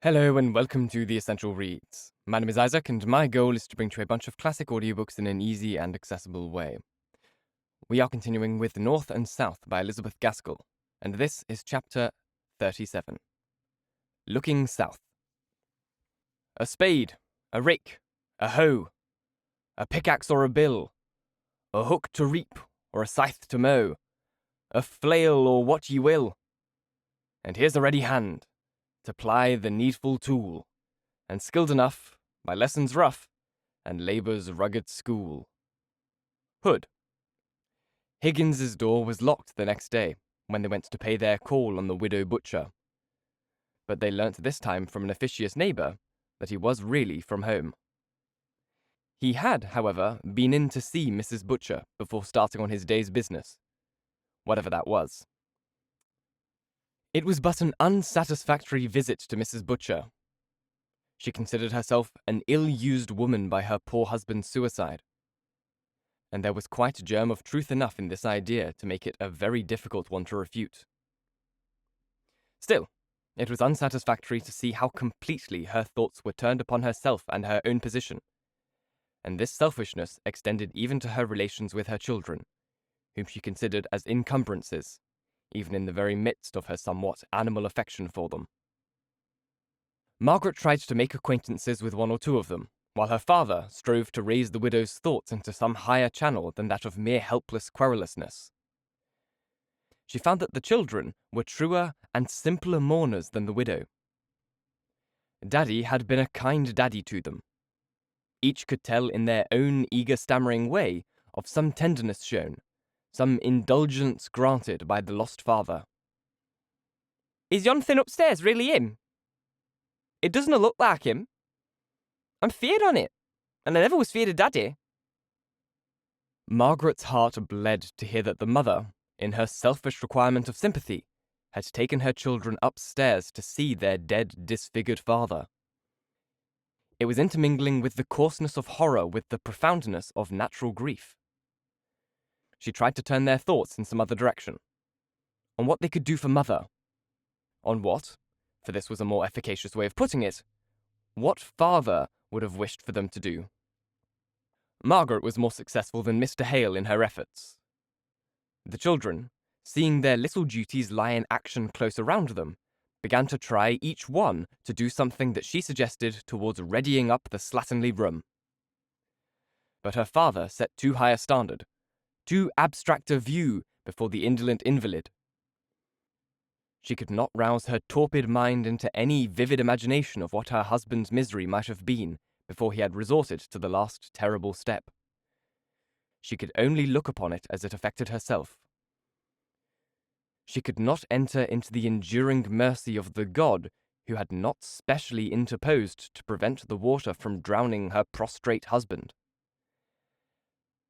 Hello and welcome to The Essential Reads. My name is Isaac and my goal is to bring to you a bunch of classic audiobooks in an easy and accessible way. We are continuing with North and South by Elizabeth Gaskell, and this is chapter 37. Looking South. A spade, a rake, a hoe, a pickaxe or a bill, a hook to reap or a scythe to mow, a flail or what ye will. And here's a ready hand to ply the needful tool, and skilled enough by lessons rough and labour's rugged school. Hood. Higgins's door was locked the next day when they went to pay their call on the widow Boucher, but they learnt this time from an officious neighbour that he was really from home. He had, however, been in to see Mrs. Boucher before starting on his day's business, whatever that was. It was but an unsatisfactory visit to Mrs. Boucher. She considered herself an ill-used woman by her poor husband's suicide, and there was quite a germ of truth enough in this idea to make it a very difficult one to refute. Still, it was unsatisfactory to see how completely her thoughts were turned upon herself and her own position, and this selfishness extended even to her relations with her children, whom she considered as encumbrances, even in the very midst of her somewhat animal affection for them. Margaret tried to make acquaintances with one or two of them, while her father strove to raise the widow's thoughts into some higher channel than that of mere helpless querulousness. She found that the children were truer and simpler mourners than the widow. Daddy had been a kind daddy to them. Each could tell in their own eager stammering way of some tenderness shown, some indulgence granted by the lost father. "Is yon thing upstairs really him? It doesn't look like him. I'm feared on it, and I never was feared of Daddy." Margaret's heart bled to hear that the mother, in her selfish requirement of sympathy, had taken her children upstairs to see their dead, disfigured father. It was intermingling with the coarseness of horror with the profoundness of natural grief. She tried to turn their thoughts in some other direction. On what they could do for mother. On what, for this was a more efficacious way of putting it, what father would have wished for them to do. Margaret was more successful than Mr. Hale in her efforts. The children, seeing their little duties lie in action close around them, began to try each one to do something that she suggested towards readying up the slatternly room. But her father set too high a standard, too abstract a view before the indolent invalid. She could not rouse her torpid mind into any vivid imagination of what her husband's misery might have been before he had resorted to the last terrible step. She could only look upon it as it affected herself. She could not enter into the enduring mercy of the God who had not specially interposed to prevent the water from drowning her prostrate husband.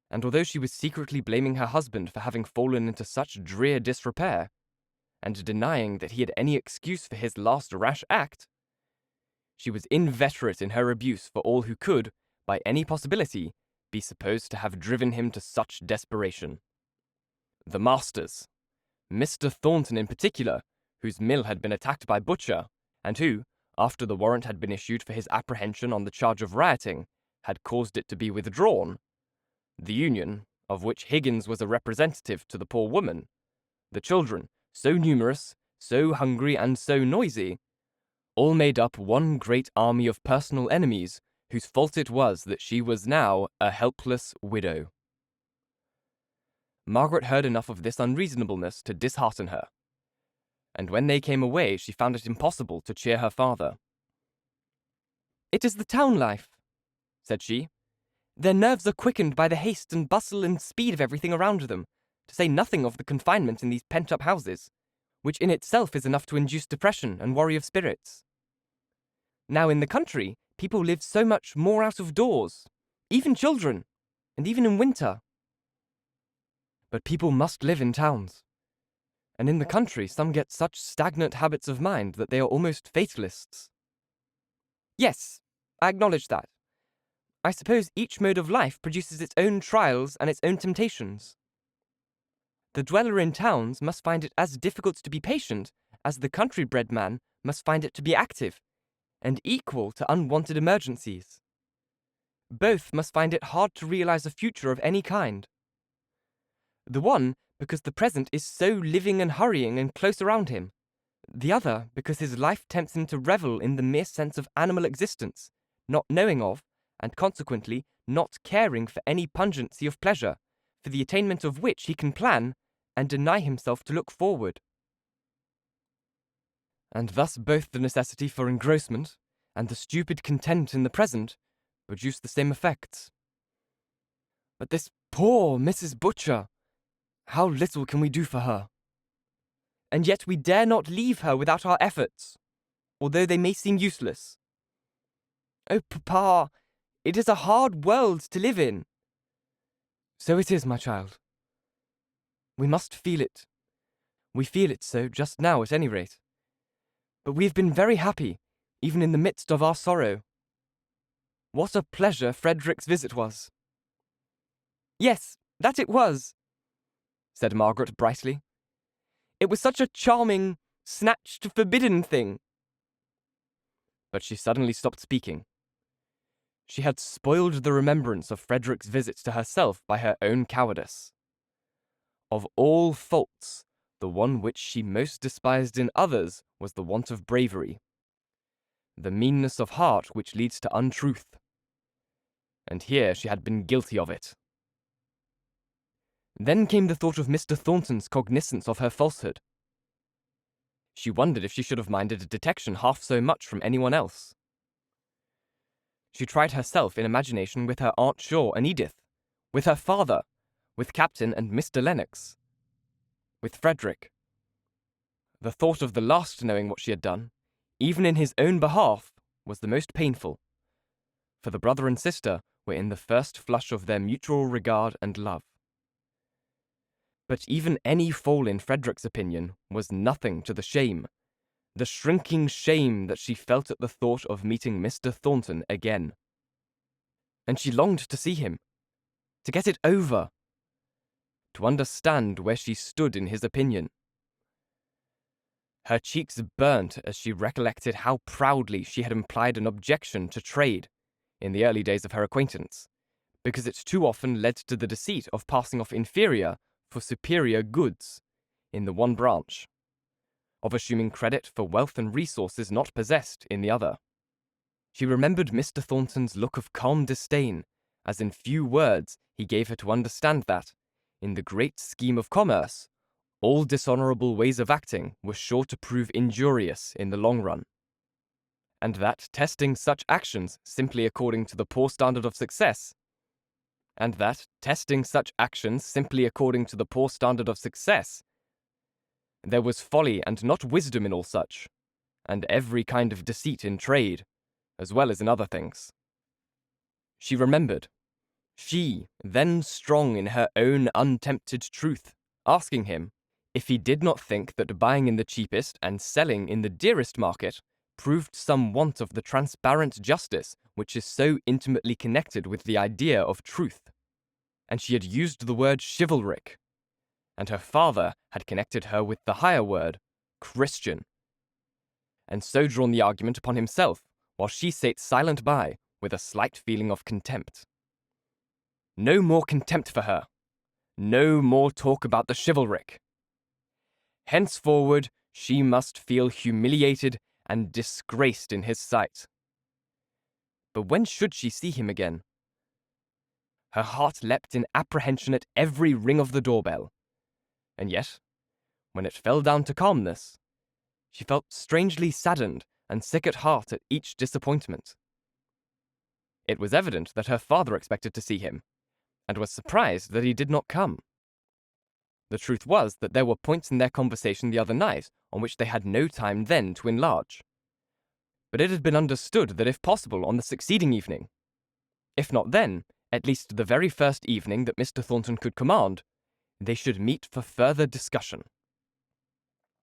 And although she was secretly blaming her husband for having fallen into such drear disrepair, and denying that he had any excuse for his last rash act, she was inveterate in her abuse for all who could, by any possibility, be supposed to have driven him to such desperation. The masters, Mr. Thornton in particular, whose mill had been attacked by Boucher, and who, after the warrant had been issued for his apprehension on the charge of rioting, had caused it to be withdrawn, the union, of which Higgins was a representative to the poor woman, the children, so numerous, so hungry, and so noisy, all made up one great army of personal enemies whose fault it was that she was now a helpless widow. Margaret heard enough of this unreasonableness to dishearten her, and when they came away she found it impossible to cheer her father. "It is the town life," said she. "Their nerves are quickened by the haste and bustle and speed of everything around them, to say nothing of the confinement in these pent-up houses, which in itself is enough to induce depression and worry of spirits. Now in the country, people live so much more out of doors, even children, and even in winter. But people must live in towns, and in the country some get such stagnant habits of mind that they are almost fatalists." "Yes, I acknowledge that. I suppose each mode of life produces its own trials and its own temptations. The dweller in towns must find it as difficult to be patient as the country-bred man must find it to be active, and equal to unwanted emergencies. Both must find it hard to realize a future of any kind. The one because the present is so living and hurrying and close around him. The other because his life tempts him to revel in the mere sense of animal existence, not knowing of, and consequently not caring for any pungency of pleasure, for the attainment of which he can plan, and deny himself to look forward. And thus both the necessity for engrossment, and the stupid content in the present, produce the same effects. But this poor Mrs. Boucher, how little can we do for her? And yet we dare not leave her without our efforts, although they may seem useless. Oh, Papa, it is a hard world to live in. So it is, my child. We must feel it. We feel it so just now, at any rate. But we have been very happy, even in the midst of our sorrow. What a pleasure Frederick's visit was. Yes, that it was, said Margaret brightly. It was such a charming, snatched, forbidden thing. But she suddenly stopped speaking. She had spoiled the remembrance of Frederick's visit to herself by her own cowardice. Of all faults, the one which she most despised in others was the want of bravery, the meanness of heart which leads to untruth. And here she had been guilty of it. Then came the thought of Mr. Thornton's cognizance of her falsehood. She wondered if she should have minded a detection half so much from anyone else. She tried herself in imagination with her Aunt Shaw and Edith, with her father, with Captain and Mr. Lennox, with Frederick. The thought of the last knowing what she had done, even in his own behalf, was the most painful, for the brother and sister were in the first flush of their mutual regard and love. But even any fall in Frederick's opinion was nothing to the shrinking shame that she felt at the thought of meeting Mr. Thornton again. And she longed to see him, to get it over, to understand where she stood in his opinion. Her cheeks burnt as she recollected how proudly she had implied an objection to trade in the early days of her acquaintance, because it too often led to the deceit of passing off inferior for superior goods in the one branch, of assuming credit for wealth and resources not possessed in the other. She remembered Mr. Thornton's look of calm disdain, as in few words he gave her to understand that, in the great scheme of commerce, all dishonourable ways of acting were sure to prove injurious in the long run, and that testing such actions simply according to the poor standard of success, there was folly and not wisdom in all such, and every kind of deceit in trade, as well as in other things. She remembered, she, then strong in her own untempted truth, asking him if he did not think that buying in the cheapest and selling in the dearest market proved some want of the transparent justice which is so intimately connected with the idea of truth. And she had used the word chivalric, and her father had connected her with the higher word, Christian, and so drawn the argument upon himself, while she sate silent by, with a slight feeling of contempt. No more contempt for her. No more talk about the chivalric. Henceforward she must feel humiliated and disgraced in his sight. But when should she see him again? Her heart leapt in apprehension at every ring of the doorbell, and yet, when it fell down to calmness, she felt strangely saddened and sick at heart at each disappointment. It was evident that her father expected to see him, and was surprised that he did not come. The truth was that there were points in their conversation the other night on which they had no time then to enlarge. But it had been understood that if possible on the succeeding evening, if not then, at least the very first evening that Mr. Thornton could command, they should meet for further discussion.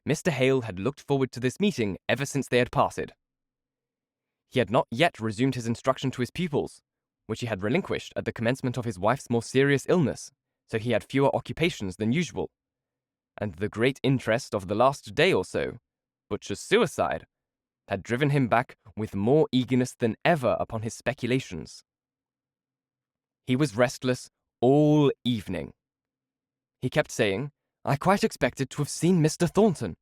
Mr. Hale had looked forward to this meeting ever since they had parted. He had not yet resumed his instruction to his pupils, which he had relinquished at the commencement of his wife's more serious illness, so he had fewer occupations than usual, and the great interest of the last day or so, Butcher's suicide, had driven him back with more eagerness than ever upon his speculations. He was restless all evening. He kept saying, "I quite expected to have seen Mr. Thornton.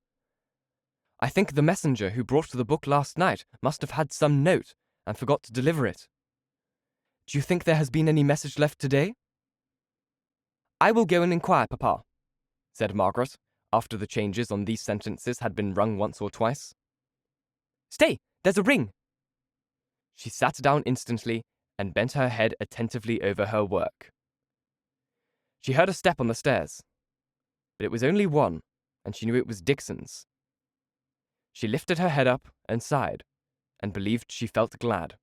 I think the messenger who brought the book last night must have had some note and forgot to deliver it. Do you think there has been any message left today?" "I will go and inquire, Papa," said Margaret, after the changes on these sentences had been rung once or twice. "Stay, there's a ring." She sat down instantly and bent her head attentively over her work. She heard a step on the stairs, but it was only one, and she knew it was Dixon's. She lifted her head up and sighed, and believed she felt glad.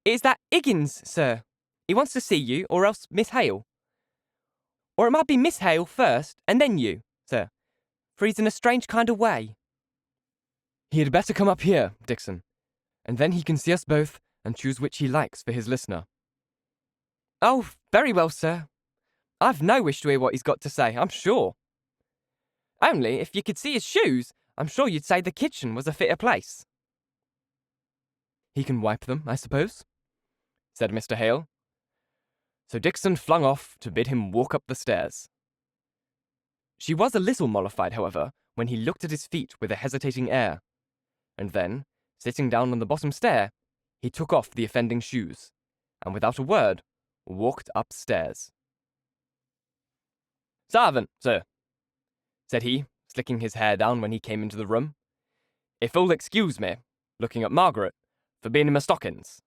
"Is that Higgins, sir? He wants to see you, or else Miss Hale. Or it might be Miss Hale first, and then you, sir, for he's in a strange kind of way." "He had better come up here, Dixon, and then he can see us both and choose which he likes for his listener." "Oh, very well, sir. I've no wish to hear what he's got to say, I'm sure. Only, if you could see his shoes, I'm sure you'd say the kitchen was a fitter place." "He can wipe them, I suppose?" said Mr. Hale. So Dixon flung off to bid him walk up the stairs. She was a little mollified, however, when he looked at his feet with a hesitating air, and then, sitting down on the bottom stair, he took off the offending shoes, and without a word, walked upstairs. "Servant, sir," said he, slicking his hair down when he came into the room. "If you'll excuse me, looking at Margaret, for being in my stockings.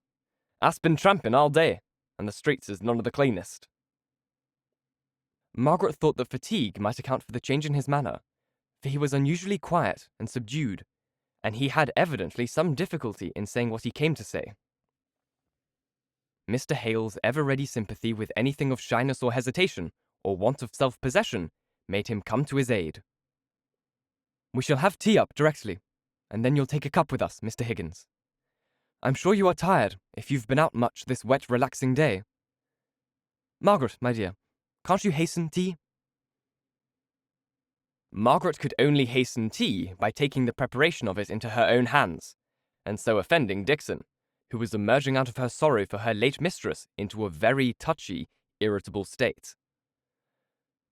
I's been tramping all day, and the streets is none of the cleanest." Margaret thought that fatigue might account for the change in his manner, for he was unusually quiet and subdued, and he had evidently some difficulty in saying what he came to say. Mr. Hale's ever-ready sympathy with anything of shyness or hesitation, or want of self-possession, made him come to his aid. "We shall have tea up directly, and then you'll take a cup with us, Mr. Higgins. I'm sure you are tired, if you've been out much this wet, relaxing day. Margaret, my dear, can't you hasten tea?" Margaret could only hasten tea by taking the preparation of it into her own hands, and so offending Dixon, who was emerging out of her sorrow for her late mistress into a very touchy, irritable state.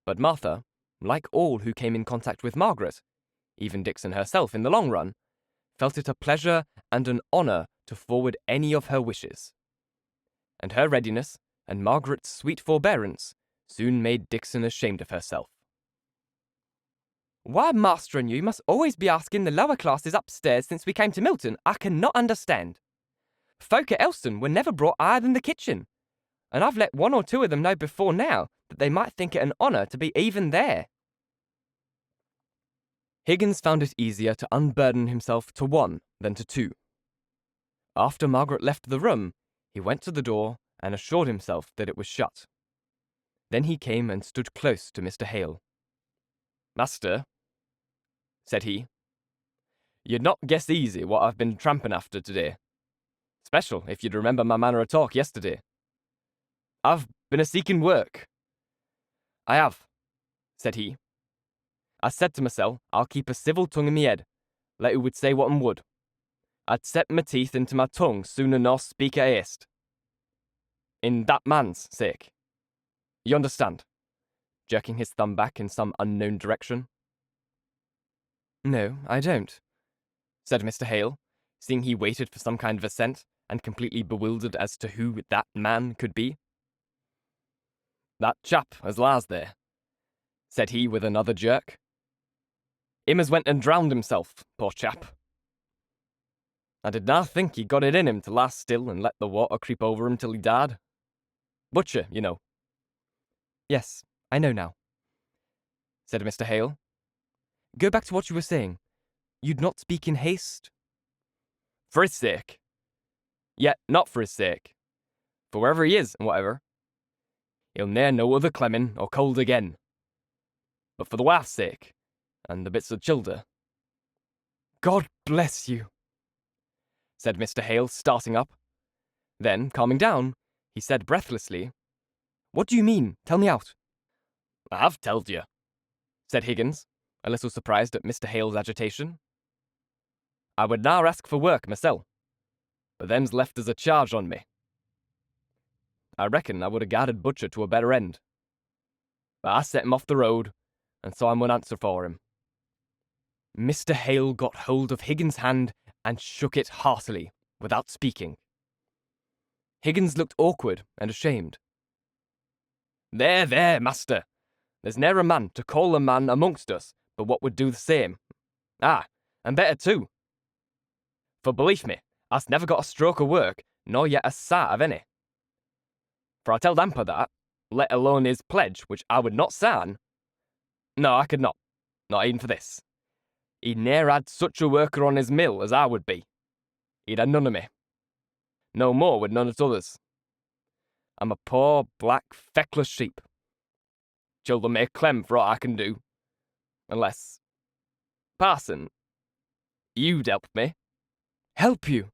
But Martha, like all who came in contact with Margaret, even Dixon herself in the long run, felt it a pleasure and an honour to forward any of her wishes. And her readiness, and Margaret's sweet forbearance, soon made Dixon ashamed of herself. "Why Master and you must always be asking the lower classes upstairs since we came to Milton, I cannot understand. Folk at Elston were never brought higher than the kitchen, and I've let one or two of them know before now that they might think it an honour to be even there." Higgins found it easier to unburden himself to one than to two. After Margaret left the room, he went to the door and assured himself that it was shut. Then he came and stood close to Mr. Hale. "Master," said he, "you'd not guess easy what I've been tramping after today. Special if you'd remember my manner of talk yesterday. I've been a-seeking work." "I have," said he. "I said to mysel' I'll keep a civil tongue in me head, let who would say what would. I'd set my teeth into my tongue sooner nor speak a haste. In that man's sake. You understand?" jerking his thumb back in some unknown direction. "No, I don't," said Mr. Hale, seeing he waited for some kind of assent, and completely bewildered as to who that man could be. "That chap as lies there," said he with another jerk. "Him as went and drowned himself, poor chap. I did not think he got it in him to lie still and let the water creep over him till he died. Butcher, you know." "Yes, I know now," said Mr. Hale. "Go back to what you were saying. You'd not speak in haste?" "For his sake. Yet not for his sake. For wherever he is, and whatever, he'll ne'er know other clemmin or cold again. But for the wife's sake, and the bits of childer." "God bless you," said Mr. Hale, starting up. Then, calming down, he said breathlessly, "What do you mean? Tell me out." "I have telled you," said Higgins, a little surprised at Mr. Hale's agitation. I would now ask for work mysel, but them's left as a charge on me. I reckon I would have guarded Butcher to a better end. But I set him off the road, and so I mun answer for him. Mr. Hale got hold of Higgins' hand and shook it heartily, without speaking. Higgins looked awkward and ashamed. There, master. There's ne'er a man to call a man amongst us but what would do the same. Ah, and better too. For believe me, I's never got a stroke of work, nor yet a sight of any. For I tell Damper that, let alone his pledge, which I would not sign. No, I could not even for this. He ne'er had such a worker on his mill as I would be. He'd had none of me. No more would none of others. I'm a poor, black, feckless sheep. Children may clem for what I can do. Unless, Parson, you'd help me. Help you?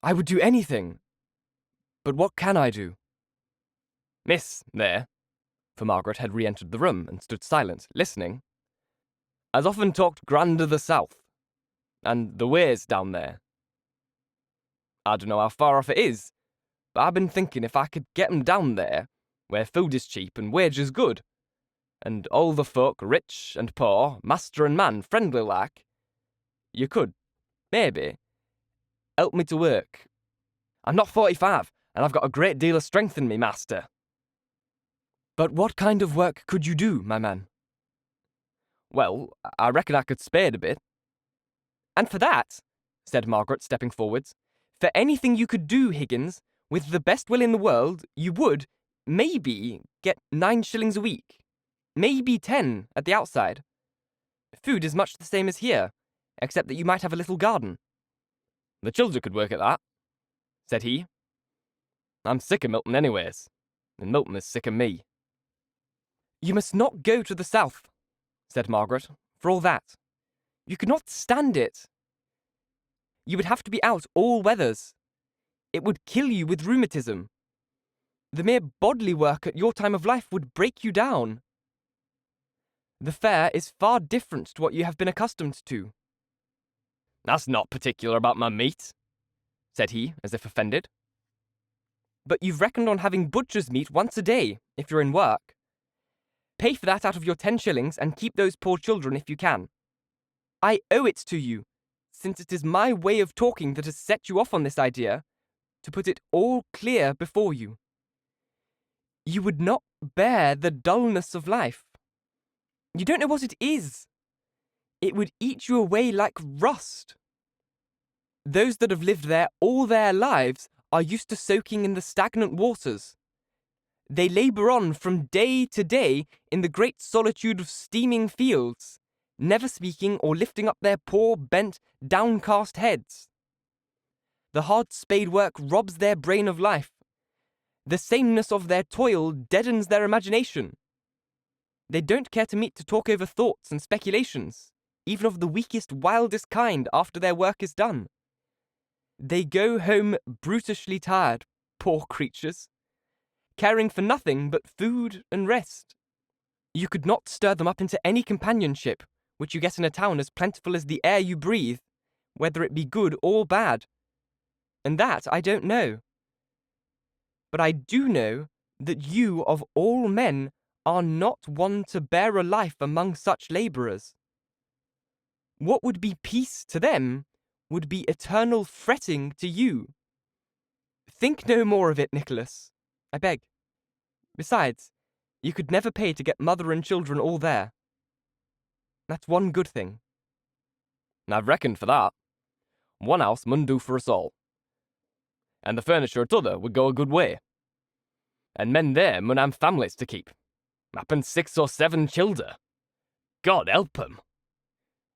I would do anything. But what can I do? Miss, there, for Margaret had re-entered the room and stood silent, listening, has often talked grand of the south, and the ways down there. I don't know how far off it is, but I've been thinking if I could get 'em down there, where food is cheap and wages good, and all the folk rich and poor, master and man friendly like, you could, maybe, help me to work. I'm not 45, and I've got a great deal of strength in me, master. But what kind of work could you do, my man? Well, I reckon I could spade a bit. And for that, said Margaret, stepping forwards, for anything you could do, Higgins, with the best will in the world, you would, maybe, get 9 shillings a week. Maybe 10 at the outside. Food is much the same as here, except that you might have a little garden. The children could work at that, said he. I'm sick of Milton anyways, and Milton is sick of me. You must not go to the south, said Margaret, for all that. You could not stand it. You would have to be out all weathers. It would kill you with rheumatism. The mere bodily work at your time of life would break you down. The fare is far different to what you have been accustomed to. That's not particular about my meat, said he, as if offended. But you've reckoned on having butcher's meat once a day, if you're in work. Pay for that out of your 10 shillings and keep those poor children if you can. I owe it to you, since it is my way of talking that has set you off on this idea, to put it all clear before you. You would not bear the dullness of life. You don't know what it is. It would eat you away like rust. Those that have lived there all their lives are used to soaking in the stagnant waters. They labour on from day to day in the great solitude of steaming fields, never speaking or lifting up their poor, bent, downcast heads. The hard spade work robs their brain of life. The sameness of their toil deadens their imagination. They don't care to meet to talk over thoughts and speculations, even of the weakest, wildest kind, after their work is done. They go home brutishly tired, poor creatures, caring for nothing but food and rest. You could not stir them up into any companionship, which you get in a town as plentiful as the air you breathe, whether it be good or bad. And that I don't know. But I do know that you, of all men, are not one to bear a life among such labourers. What would be peace to them would be eternal fretting to you. Think no more of it, Nicholas, I beg. Besides, you could never pay to get mother and children all there. That's one good thing. I've reckoned for that. One house mun do for us all. And the furniture at other would go a good way. And men there mun have families to keep. Happen 6 or 7 childer. God help 'em,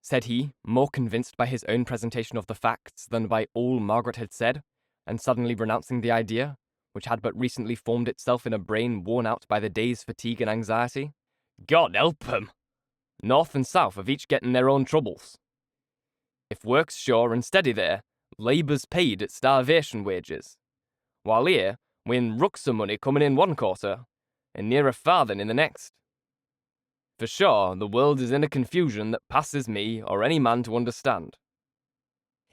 said he, more convinced by his own presentation of the facts than by all Margaret had said, and suddenly renouncing the idea, which had but recently formed itself in a brain worn out by the day's fatigue and anxiety. God help 'em! North and south have each getting their own troubles. If work's sure and steady there, labour's paid at starvation wages, while here we'n rucks of money coming in one quarter, and near a farthing in the next. For sure, the world is in a confusion that passes me or any man to understand.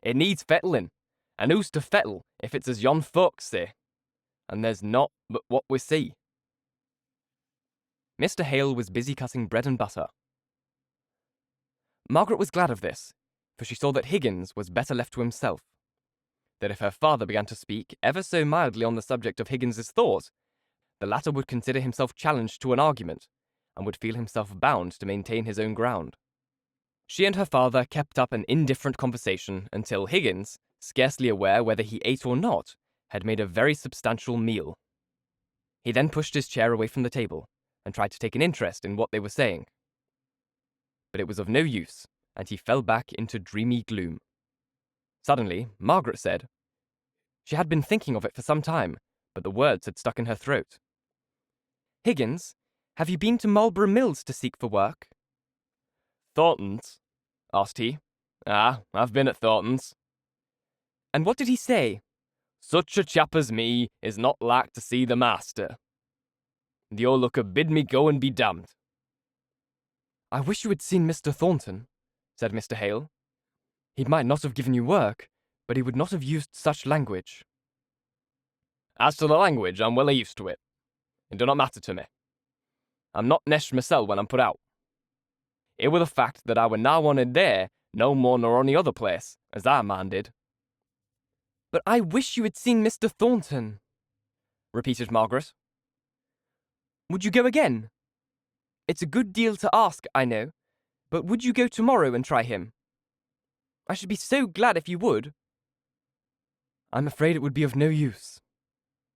It needs fettling, and who's to fettle if it's as yon folks say? And there's not but what we see. Mr. Hale was busy cutting bread and butter. Margaret was glad of this, for she saw that Higgins was better left to himself. That if her father began to speak ever so mildly on the subject of Higgins's thought, the latter would consider himself challenged to an argument, and would feel himself bound to maintain his own ground. She and her father kept up an indifferent conversation until Higgins, scarcely aware whether he ate or not, had made a very substantial meal. He then pushed his chair away from the table, and tried to take an interest in what they were saying. But it was of no use, and he fell back into dreamy gloom. Suddenly, Margaret said, she had been thinking of it for some time, but the words had stuck in her throat. "Higgins, have you been to Marlborough Mills to seek for work?" "Thornton's?" asked he. "Ah, I've been at Thornton's." "And what did he say?" "Such a chap as me is not like to see the master. The old looker bid me go and be damned." "I wish you had seen Mr. Thornton," said Mr. Hale. "He might not have given you work, but he would not have used such language." "As to the language, I'm well used to it. It do not matter to me. I'm not nesh mysel when I'm put out. It were the fact that I were now wanted there no more nor any other place, as I minded." "But I wish you had seen Mr. Thornton," repeated Margaret. "Would you go again? It's a good deal to ask, I know, but would you go tomorrow and try him? I should be so glad if you would." "I'm afraid it would be of no use,"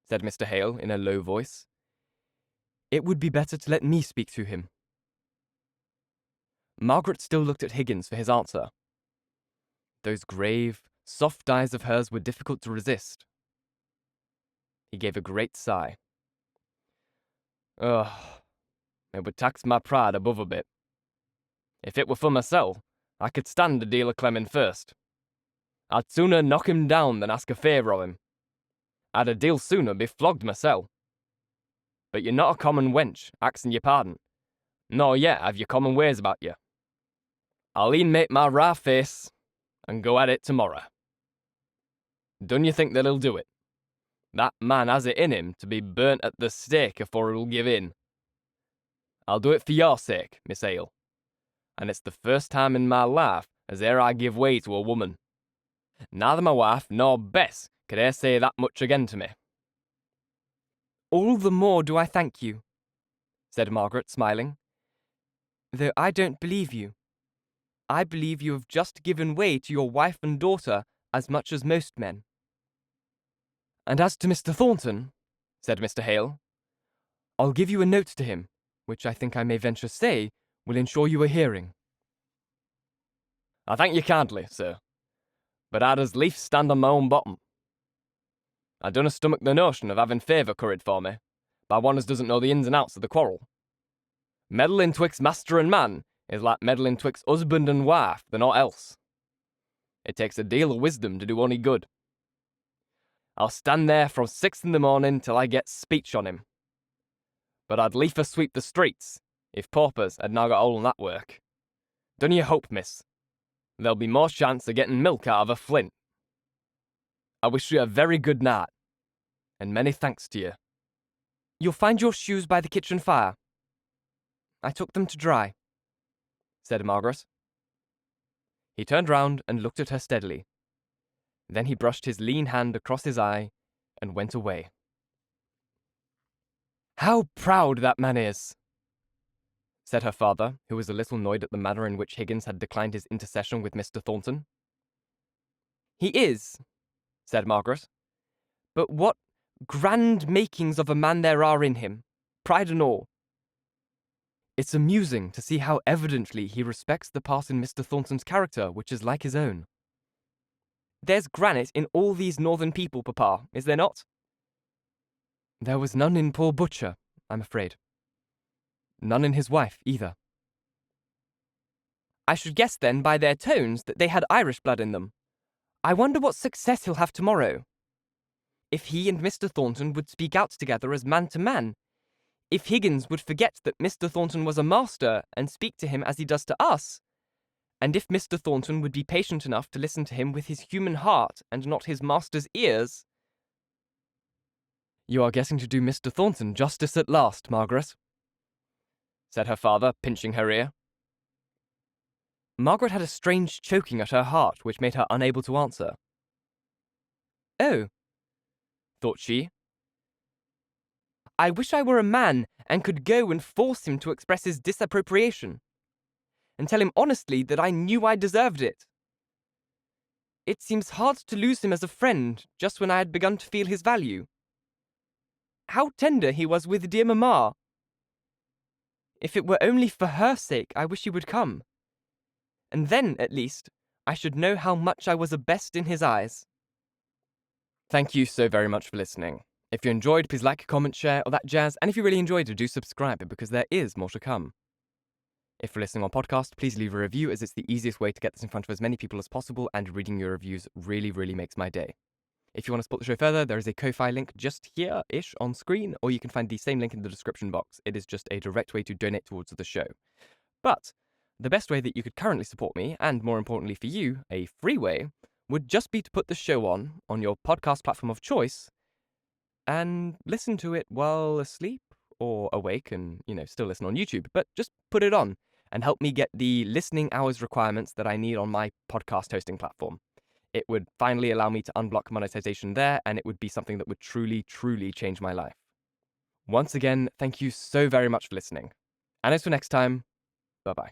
said Mr. Hale in a low voice. "It would be better to let me speak to him." Margaret still looked at Higgins for his answer. Those grave, soft eyes of hers were difficult to resist. He gave a great sigh. "Ugh, it would tax my pride above a bit. If it were for myself, I could stand a deal of clemming first. I'd sooner knock him down than ask a favour of him. I'd a deal sooner be flogged myself. But you're not a common wench, axing your pardon, nor yet have your common ways about you. I'll e'en make my raw face, and go at it tomorrow. Don't you think that he'll do it? That man has it in him to be burnt at the stake afore he'll give in. I'll do it for your sake, Miss Hale, and it's the first time in my life as e'er I give way to a woman. Neither my wife nor Bess could e'er say that much again to me." "All the more do I thank you," said Margaret, smiling. "Though I don't believe you. I believe you have just given way to your wife and daughter as much as most men." "And as to Mr. Thornton," said Mr. Hale, "I'll give you a note to him, which I think I may venture say will ensure you a hearing." "I thank you kindly, sir, but I'd as lief stand on my own bottom. I dunna stomach the notion of having favour curried for me by one as doesn't know the ins and outs of the quarrel. Meddling twixt master and man is like meddling twixt husband and wife than aught else. It takes a deal of wisdom to do ony good. I'll stand there from 6 in the morning till I get speech on him. But I'd liefer sweep the streets if paupers had now got hold on that work. Dunna you hope, miss, there'll be more chance of getting milk out of a flint. I wish you a very good night, and many thanks to you." "You'll find your shoes by the kitchen fire. I took them to dry," said Margaret. He turned round and looked at her steadily. Then he brushed his lean hand across his eye and went away. "How proud that man is!" said her father, who was a little annoyed at the manner in which Higgins had declined his intercession with Mr. Thornton. "He is," said Margaret. "But what grand makings of a man there are in him, pride and all." "It's amusing to see how evidently he respects the part in Mr. Thornton's character which is like his own." "There's granite in all these northern people, Papa, is there not?" "There was none in poor Boucher, I'm afraid. None in his wife, either." "I should guess, then, by their tones, that they had Irish blood in them. I wonder what success he'll have tomorrow. If he and Mr. Thornton would speak out together as man to man, if Higgins would forget that Mr. Thornton was a master and speak to him as he does to us, And if Mr. Thornton would be patient enough to listen to him with his human heart and not his master's ears... You are getting to do Mr. Thornton justice at last, Margaret, said her father, pinching her ear. Margaret had a strange choking at her heart, which made her unable to answer. Oh, thought she. I wish I were a man and could go and force him to express his disapprobation, and tell him honestly that I knew I deserved it. It seems hard to lose him as a friend just when I had begun to feel his value. How tender he was with dear Mamma. If it were only for her sake, I wish he would come. And then, at least, I should know how much I was a best in his eyes. Thank you so very much for listening. If you enjoyed, please like, comment, share, all that jazz, and if you really enjoyed it, do subscribe, because there is more to come. If you're listening on podcast, please leave a review, as it's the easiest way to get this in front of as many people as possible, and reading your reviews really, really makes my day. If you want to support the show further, there is a Ko-Fi link just here-ish on screen, or you can find the same link in the description box. It is just a direct way to donate towards the show. But the best way that you could currently support me, and more importantly for you, a free way, would just be to put the show on your podcast platform of choice, and listen to it while asleep or awake and, still listen on YouTube. But just put it on and help me get the listening hours requirements that I need on my podcast hosting platform. It would finally allow me to unblock monetization there, and it would be something that would truly, truly change my life. Once again, thank you so very much for listening. And as for next time, bye-bye.